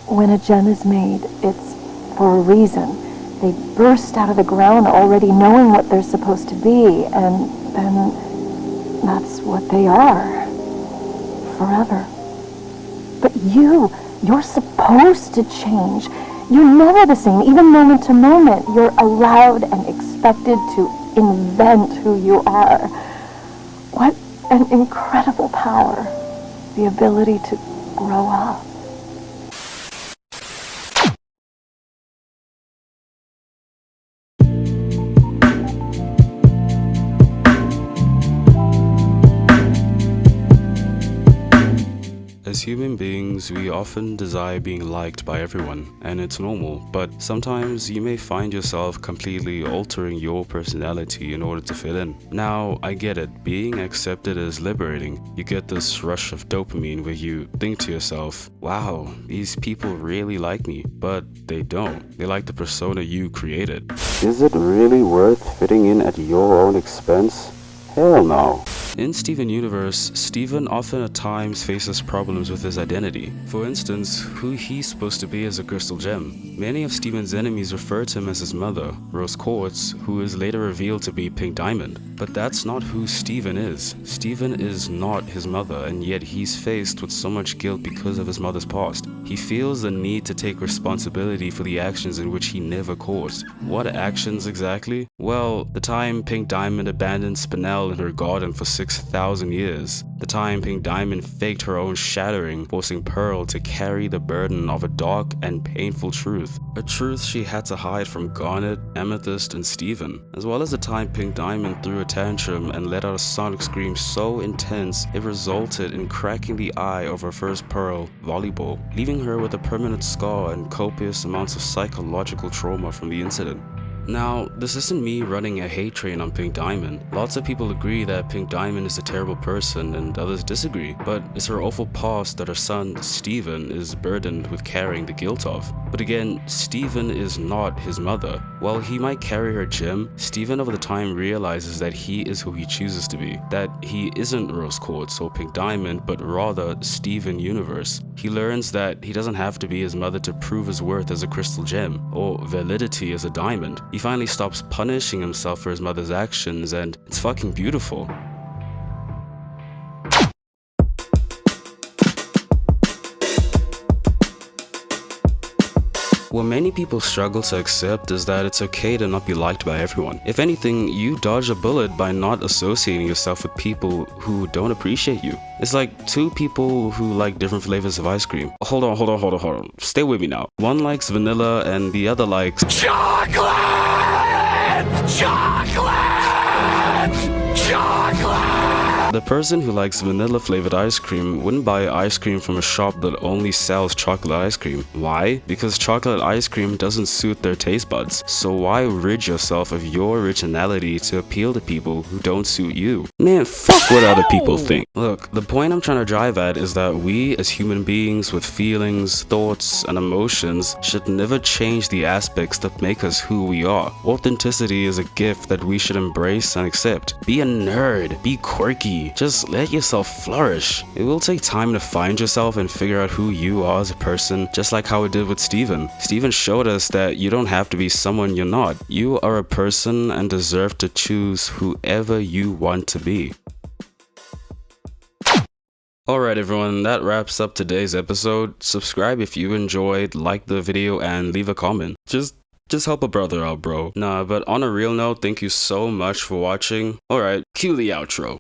when a gem is made, it's for a reason. They burst out of the ground already knowing what they're supposed to be, and then that's what they are. Forever. But you're supposed to change. You're never the same, even moment to moment. You're allowed and expected to invent who you are. What an incredible power, the ability to grow up. As human beings, we often desire being liked by everyone, and it's normal, but sometimes you may find yourself completely altering your personality in order to fit in. Now, I get it, being accepted is liberating. You get this rush of dopamine where you think to yourself, wow, these people really like me, but they don't. They like the persona you created. Is it really worth fitting in at your own expense? Hell no. In Steven Universe, Steven often at times faces problems with his identity. For instance, who he's supposed to be as a crystal gem. Many of Steven's enemies refer to him as his mother, Rose Quartz, who is later revealed to be Pink Diamond. But that's not who Steven is. Steven is not his mother, and yet he's faced with so much guilt because of his mother's past. He feels the need to take responsibility for the actions in which he never caused. What actions exactly? Well, the time Pink Diamond abandoned Spinel in her garden for 6,000 years. The time Pink Diamond faked her own shattering, forcing Pearl to carry the burden of a dark and painful truth. A truth she had to hide from Garnet, Amethyst, and Steven. As well as the time Pink Diamond threw a tantrum and let out a sonic scream so intense it resulted in cracking the eye of her first Pearl, Volleyball, leaving her with a permanent scar and copious amounts of psychological trauma from the incident. Now, this isn't me running a hate train on Pink Diamond. Lots of people agree that Pink Diamond is a terrible person and others disagree, but it's her awful past that her son, Steven, is burdened with carrying the guilt of. But again, Steven is not his mother. While he might carry her gem, Steven over the time realizes that he is who he chooses to be. That he isn't Rose Quartz or Pink Diamond, but rather Steven Universe. He learns that he doesn't have to be his mother to prove his worth as a crystal gem, or validity as a diamond. He finally stops punishing himself for his mother's actions, and it's fucking beautiful. What many people struggle to accept is that it's okay to not be liked by everyone. If anything, you dodge a bullet by not associating yourself with people who don't appreciate you. It's like two people who like different flavors of ice cream. Hold on. Stay with me now. One likes vanilla and the other likes chocolate! The person who likes vanilla flavored ice cream wouldn't buy ice cream from a shop that only sells chocolate ice cream. Why? Because chocolate ice cream doesn't suit their taste buds. So why rid yourself of your originality to appeal to people who don't suit you? Man, fuck what other people think. Look, the point I'm trying to drive at is that we as human beings with feelings, thoughts, and emotions should never change the aspects that make us who we are. Authenticity is a gift that we should embrace and accept. Be a nerd, be quirky, just let yourself flourish. It will take time to find yourself and figure out who you are as a person, just like how it did with Steven. Steven showed us that you don't have to be someone you're not. You are a person and deserve to choose whoever you want to be. Alright everyone, that wraps up today's episode. Subscribe if you enjoyed, like the video, and leave a comment. Just help a brother out, bro. Nah, but on a real note, thank you so much for watching. Alright, cue the outro.